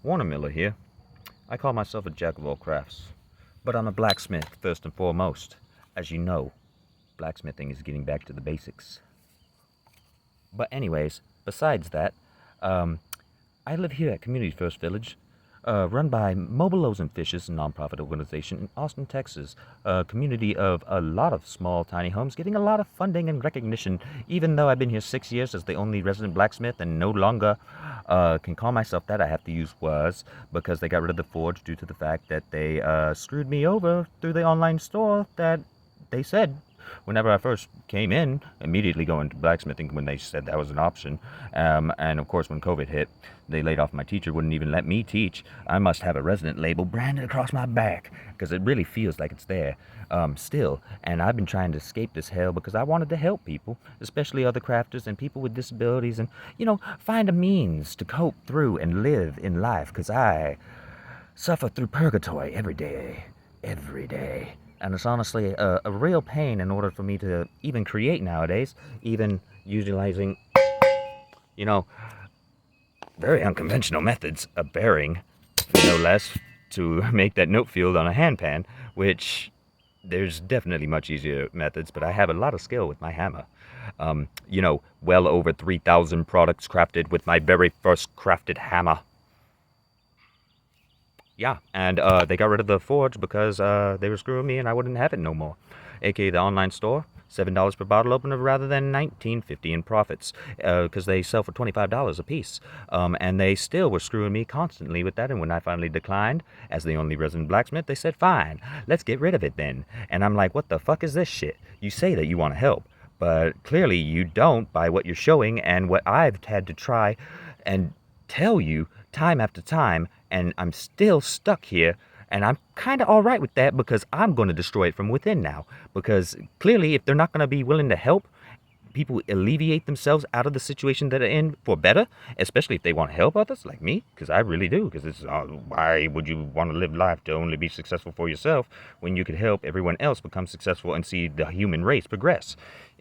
Warner Miller here. I call myself a jack of all crafts, but I'm a blacksmith first and foremost. As you know, blacksmithing is getting back to the basics. But anyways, besides that, um, I live here at Community First Village, run by Mobile Loaves and Fishes, a nonprofit organization in Austin, Texas. A community of a lot of small, tiny homes getting a lot of funding and recognition, even though I've been here 6 years as the only resident blacksmith and no longer can call myself that. I have to use was because they got rid of the forge due to the fact that they screwed me over through the online store that they said whenever I first came in, immediately go into blacksmithing when they said that was an option. And of course, when COVID hit, they laid off my teacher, wouldn't even let me teach. I must have a resident label branded across my back because it really feels like it's there still. And I've been trying to escape this hell because I wanted to help people, especially other crafters and people with disabilities, and, find a means to cope through and live in life because I suffer through purgatory every day. Every day. And it's honestly a real pain in order for me to even create nowadays, even utilizing, you know, very unconventional methods of bearing, no less, to make that note field on a handpan, which there's definitely much easier methods, but I have a lot of skill with my hammer. Well over 3,000 products crafted with my very first crafted hammer. Yeah, and they got rid of the forge because they were screwing me and I wouldn't have it no more. AKA the online store, $7 per bottle opener rather than $19.50 in profits because they sell for $25 a piece. And they still were screwing me constantly with that. And when I finally declined as the only resident blacksmith, they said, fine, let's get rid of it then. And I'm like, what the fuck is this shit? You say that you want to help, but clearly you don't by what you're showing and what I've had to try and tell you time after time, and I'm still stuck here, and I'm kind of all right with that because I'm going to destroy it from within now. Because clearly, if they're not going to be willing to help people alleviate themselves out of the situation that they're in for better, especially if they want to help others like me, because I really do, because it's why would you want to live life to only be successful for yourself when you could help everyone else become successful and see the human race progress,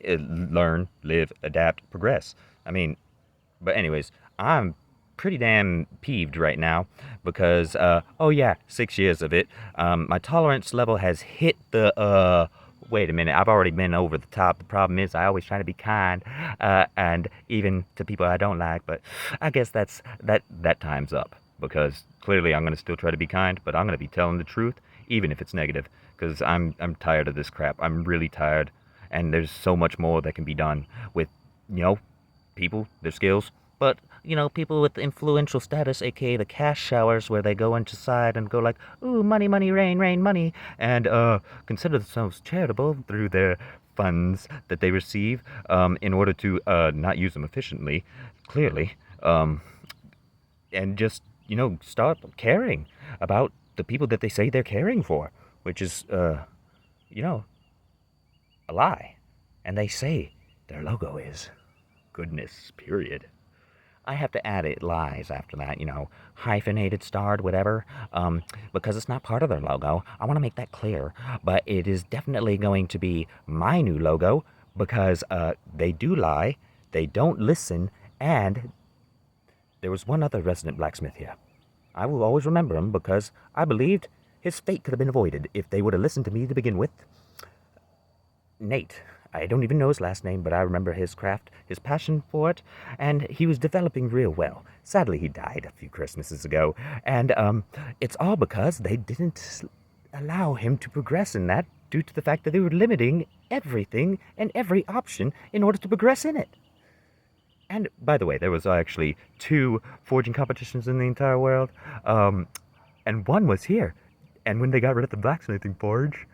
learn, live, adapt, progress. But anyways, I'm pretty damn peeved right now because, 6 years of it, my tolerance level has hit the, wait a minute, I've already been over the top. The problem is I always try to be kind, and even to people I don't like, but I guess that time's up because clearly I'm going to still try to be kind, but I'm going to be telling the truth, even if it's negative, because I'm tired of this crap. I'm really tired, and there's so much more that can be done with, people, their skills, but people with influential status, aka the cash showers, where they go inside and go like, "Ooh, money, money, rain, rain, money," and consider themselves charitable through their funds that they receive, in order to not use them efficiently, clearly, and just start caring about the people that they say they're caring for, which is you know a lie, and they say their logo is goodness, period. I have to add it lies after that, hyphenated, starred, whatever, because it's not part of their logo. I want to make that clear, but it is definitely going to be my new logo because they do lie, they don't listen, and there was one other resident blacksmith here. I will always remember him because I believed his fate could have been avoided if they would have listened to me to begin with. Nate. I don't even know his last name, but I remember his craft, his passion for it, and he was developing real well. Sadly, he died a few Christmases ago, and it's all because they didn't allow him to progress in that due to the fact that they were limiting everything and every option in order to progress in it. And by the way, there was actually 2 forging competitions in the entire world, and one was here. And when they got rid of the blacksmithing forge,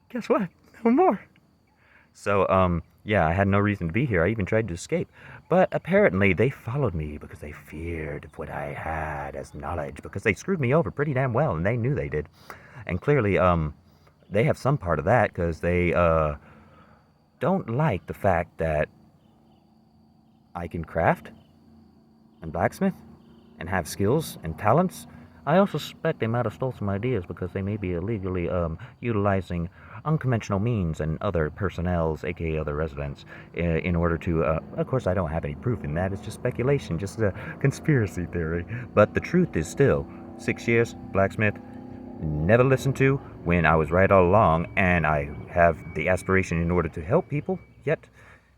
guess what? No more. So, I had no reason to be here. I even tried to escape. But apparently they followed me because they feared what I had as knowledge, because they screwed me over pretty damn well, and they knew they did. And clearly, they have some part of that because they, don't like the fact that I can craft and blacksmith and have skills and talents I also suspect they might have stole some ideas because they may be illegally utilizing unconventional means and other personnels, aka other residents, in order to. Of course, I don't have any proof in that. It's just speculation, just a conspiracy theory. But the truth is still 6 years, blacksmith, never listened to when I was right all along, and I have the aspiration in order to help people, yet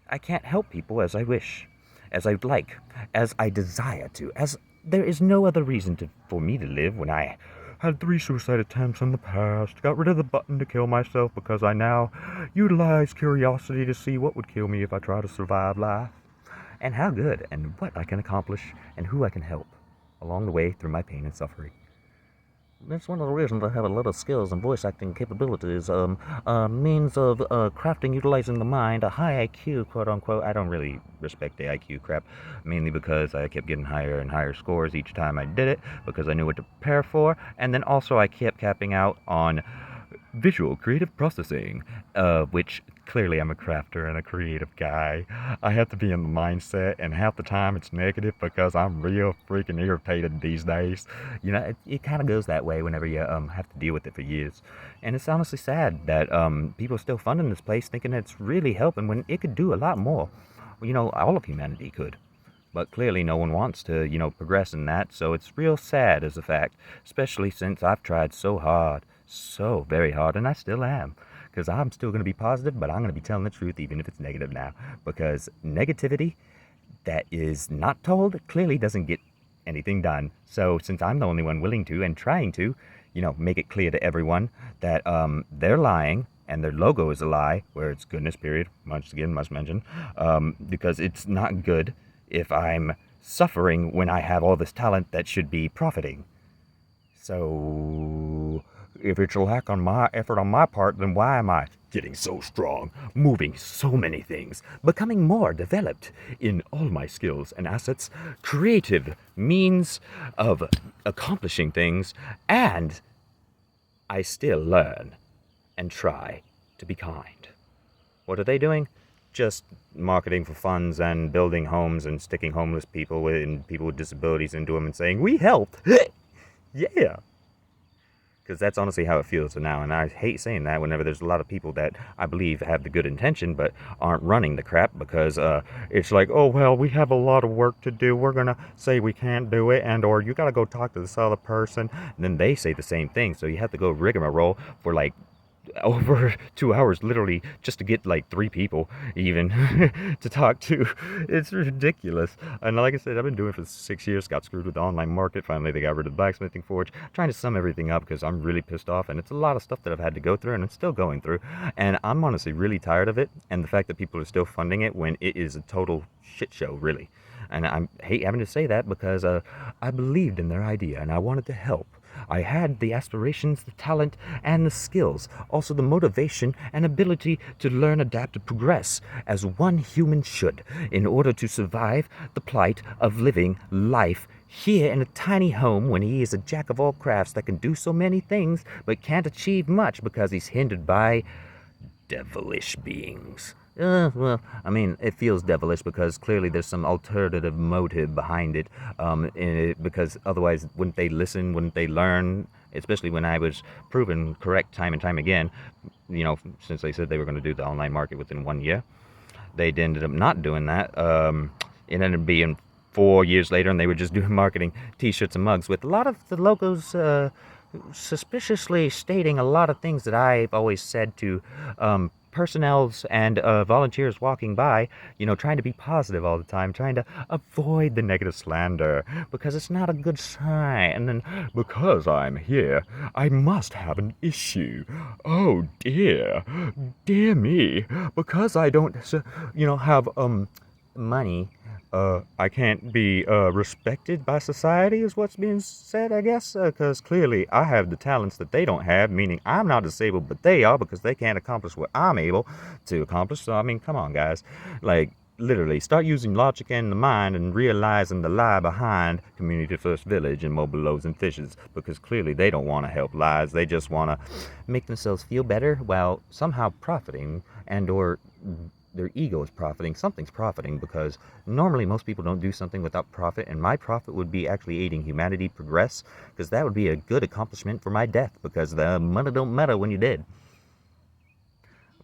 I can't help people as I wish, as I would like, as I desire to, as there is no other reason for me to live when I had 3 suicide attempts in the past, got rid of the button to kill myself because I now utilize curiosity to see what would kill me if I try to survive life, and how good, and what I can accomplish, and who I can help along the way through my pain and suffering. That's one of the reasons I have a lot of skills and voice acting capabilities. Means of crafting, utilizing the mind, a high IQ, quote unquote. I don't really respect the IQ crap, mainly because I kept getting higher and higher scores each time I did it, because I knew what to prepare for, and then also I kept capping out on visual creative processing, which clearly I'm a crafter and a creative guy. I have to be in the mindset, and half the time it's negative because I'm real freaking irritated these days. It kind of goes that way whenever you have to deal with it for years. And it's honestly sad that people are still funding this place thinking it's really helping when it could do a lot more. All of humanity could. But clearly no one wants to, progress in that, so it's real sad as a fact, especially since I've tried so hard, so very hard, and I still am. Because I'm still going to be positive, but I'm going to be telling the truth even if it's negative now. Because negativity that is not told clearly doesn't get anything done. So since I'm the only one willing to and trying to, make it clear to everyone that they're lying, and their logo is a lie, where it's goodness, period, once again, must mention, because it's not good if I'm suffering when I have all this talent that should be profiting. So if it's a lack on my effort on my part, then why am I getting so strong, moving so many things, becoming more developed in all my skills and assets, creative means of accomplishing things, and I still learn and try to be kind? What are they doing? Just marketing for funds and building homes and sticking homeless people and people with disabilities into them and saying, we help. Yeah. Because that's honestly how it feels now, and I hate saying that whenever there's a lot of people that I believe have the good intention but aren't running the crap, because it's like, oh, well, we have a lot of work to do, we're going to say we can't do it, and or you got to go talk to this other person, and then they say the same thing, so you have to go rigmarole for like over 2 hours literally just to get like 3 people even to talk to. It's ridiculous. And like I said, I've been doing it for 6 years, got screwed with the online market, finally they got rid of the blacksmithing forge, trying to sum everything up because I'm really pissed off, and it's a lot of stuff that I've had to go through and I'm still going through, and I'm honestly really tired of it, and the fact that people are still funding it when it is a total shit show, really. And I hate having to say that because I believed in their idea and I wanted to help. I had the aspirations, the talent, and the skills, also the motivation and ability to learn, adapt, and progress as one human should in order to survive the plight of living life here in a tiny home when he is a jack of all crafts that can do so many things but can't achieve much because he's hindered by devilish beings. Well, I mean, it feels devilish because clearly there's some alternative motive behind it, because otherwise wouldn't they listen, wouldn't they learn, especially when I was proven correct time and time again, since they said they were going to do the online market within 1 year. They ended up not doing that. It ended up being 4 years later, and they were just doing marketing t-shirts and mugs with a lot of the logos suspiciously stating a lot of things that I've always said to personnels and volunteers walking by, trying to be positive all the time, trying to avoid the negative slander, because it's not a good sign. And then, because I'm here, I must have an issue. Oh dear me, because I don't, have money, I can't be respected by society is what's being said, I guess, because clearly I have the talents that they don't have, meaning I'm not disabled, but they are, because they can't accomplish what I'm able to accomplish. So, I mean, come on, guys. Like, literally, start using logic and the mind and realizing the lie behind Community First Village and Mobile Loaves and Fishes, because clearly they don't want to help lives. They just want to make themselves feel better while somehow profiting and or their ego is profiting. Something's profiting, because normally most people don't do something without profit, and my profit would be actually aiding humanity progress, because that would be a good accomplishment for my death, because the money don't matter when you're dead.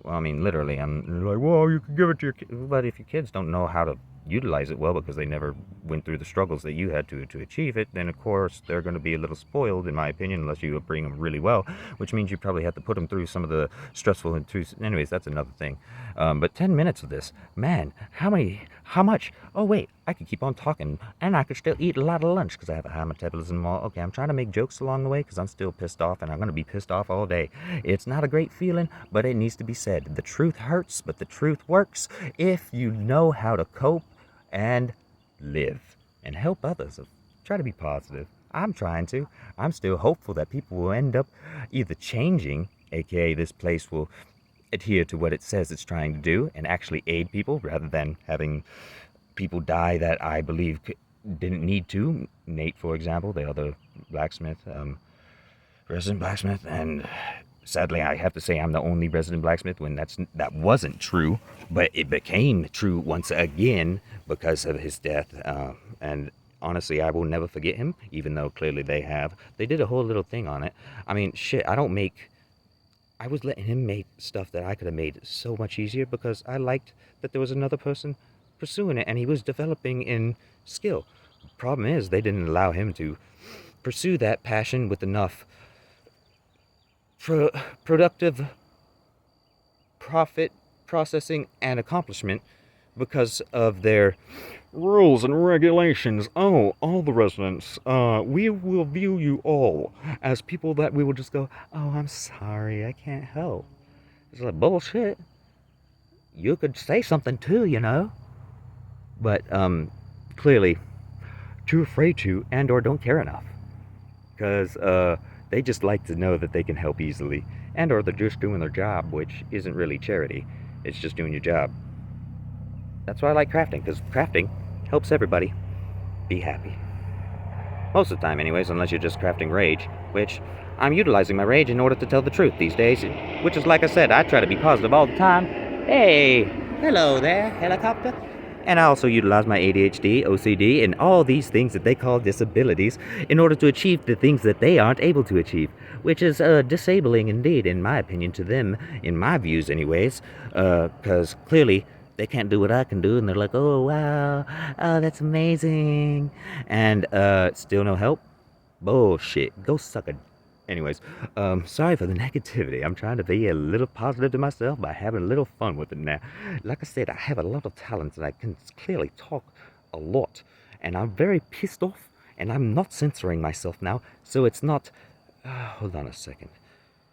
Well, I mean, literally, I'm like, well, you can give it to your kids. But if your kids don't know how to utilize it well because they never went through the struggles that you had to achieve it, then of course they're going to be a little spoiled, in my opinion, unless you bring them really well, which means you probably have to put them through some of the stressful and anyways, that's another thing. But 10 minutes of this, man, how much? Oh wait, I could keep on talking, and I could still eat a lot of lunch because I have a high metabolism and all. Okay, I'm trying to make jokes along the way because I'm still pissed off, and I'm going to be pissed off all day. It's not a great feeling, but it needs to be said. The truth hurts, but the truth works if you know how to cope and live and help others. Try to be positive. I'm trying to. I'm still hopeful that people will end up either changing, aka this place will adhere to what it says it's trying to do and actually aid people, rather than having people die that I believe didn't need to. Nate, for example, the other blacksmith, resident blacksmith, and sadly I have to say I'm the only resident blacksmith when that wasn't true, but it became true once again because of his death. And honestly, I will never forget him, even though clearly they have. They did a whole little thing on it. I mean, shit, I was letting him make stuff that I could have made so much easier because I liked that there was another person pursuing it and he was developing in skill. Problem is, they didn't allow him to pursue that passion with enough productive profit processing and accomplishment because of their rules and regulations. Oh, all the residents, we will view you all as people that we will just go, oh, I'm sorry, I can't help. It's like bullshit. You could say something too, you know. But clearly too afraid to, and or don't care enough, because they just like to know that they can help easily, and or they're just doing their job, which isn't really charity. It's just doing your job. That's why I like crafting, because crafting helps everybody be happy. Most of the time, anyways, unless you're just crafting rage, which I'm utilizing my rage in order to tell the truth these days, which is, like I said, I try to be positive all the time. Hey, hello there, helicopter. And I also utilize my ADHD, OCD, and all these things that they call disabilities in order to achieve the things that they aren't able to achieve, which is disabling indeed, in my opinion, to them, in my views anyways, because clearly they can't do what I can do, and they're like, oh, wow, oh, that's amazing, and still no help? Bullshit. Go suck a... Anyways, sorry for the negativity. I'm trying to be a little positive to myself by having a little fun with it now. Like I said, I have a lot of talents, and I can clearly talk a lot, and I'm very pissed off, and I'm not censoring myself now, so it's not... hold on a second.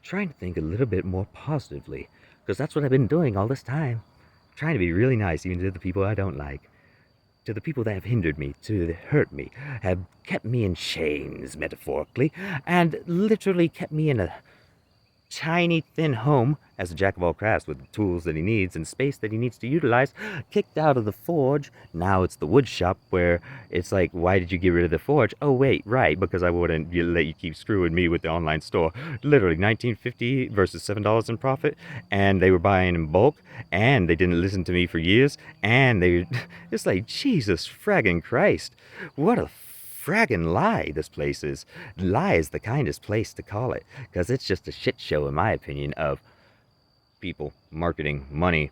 Trying to think a little bit more positively, because that's what I've been doing all this time. Trying to be really nice even to the people I don't like. To the people that have hindered me, to hurt me, have kept me in chains, metaphorically, and literally kept me in a tiny, thin home as a jack of all crafts with the tools that he needs and space that he needs to utilize, kicked out of the forge. Now it's the wood shop where it's like, why did you get rid of the forge? Oh, wait, right, because I wouldn't let you keep screwing me with the online store. Literally, $19.50 versus $7 in profit, and they were buying in bulk, and they didn't listen to me for years, and it's like, Jesus fragging Christ, what a fragging lie this place is. Lie is the kindest place to call it, because it's just a shit show, in my opinion, of people, marketing, money,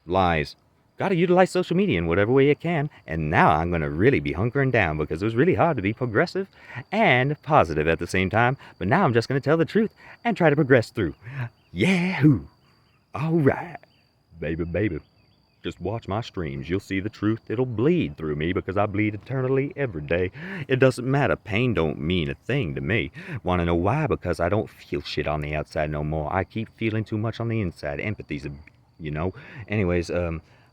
lies. Gotta utilize social media in whatever way you can, and now I'm gonna really be hunkering down because it was really hard to be progressive and positive at the same time, but now I'm just gonna tell the truth and try to progress through. Yahoo! Alright, baby. Just watch my streams. You'll see the truth. It'll bleed through me because I bleed eternally every day. It doesn't matter. Pain don't mean a thing to me. Want to know why? Because I don't feel shit on the outside no more. I keep feeling too much on the inside. Empathy's, Anyways,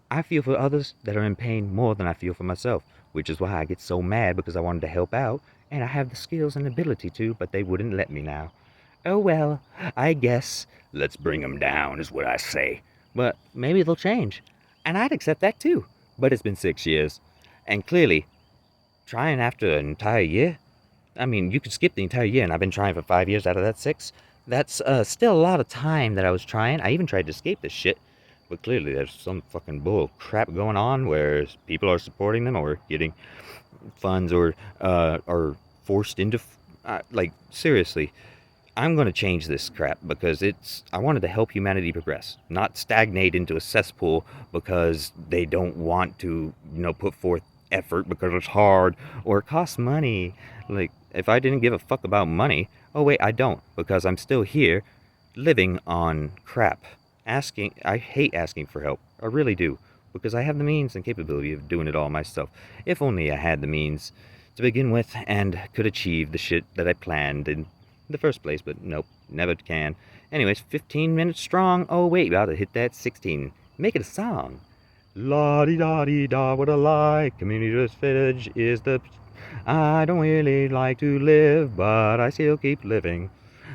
I feel for others that are in pain more than I feel for myself, which is why I get so mad, because I wanted to help out, and I have the skills and ability to, but they wouldn't let me now. Oh well, I guess let's bring them down is what I say. But maybe they'll change. And I'd accept that too. But it's been 6 years. And clearly, trying after an entire year, I mean, you could skip the entire year, and I've been trying for 5 years out of that 6. That's still a lot of time that I was trying. I even tried to escape this shit. But clearly there's some fucking bull crap going on where people are supporting them or getting funds or are forced into, like, seriously. I'm going to change this crap because I wanted to help humanity progress, not stagnate into a cesspool because they don't want to, put forth effort because it's hard or it costs money. Like, if I didn't give a fuck about money, oh wait, I don't, because I'm still here living on crap. I hate asking for help. I really do, because I have the means and capability of doing it all myself. If only I had the means to begin with and could achieve the shit that I planned in the first place, but nope, never can. Anyways, 15 minutes strong. Oh wait, about to hit that 16. Make it a song. La di da di da, what a lie. Community Trust Village is the. I don't really like to live, but I still keep living.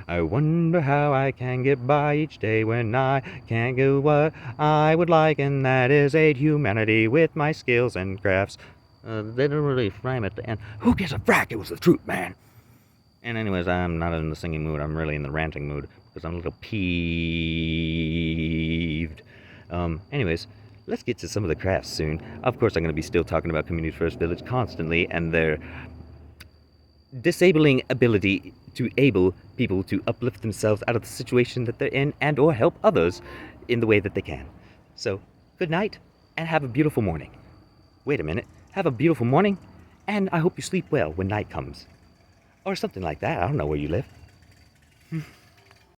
I wonder how I can get by each day when I can't do what I would like, and that is aid humanity with my skills and crafts. They don't really rhyme at the end. Who gives a frack? It was the truth, man. And anyways, I'm not in the singing mood. I'm really in the ranting mood because I'm a little peeved. Anyways, let's get to some of the crafts soon. Of course, I'm going to be still talking about Community First Village constantly and their disabling ability to able people to uplift themselves out of the situation that they're in and or help others in the way that they can. So, good night and have a beautiful morning. Wait a minute. Have a beautiful morning and I hope you sleep well when night comes. Or something like that. I don't know where you live.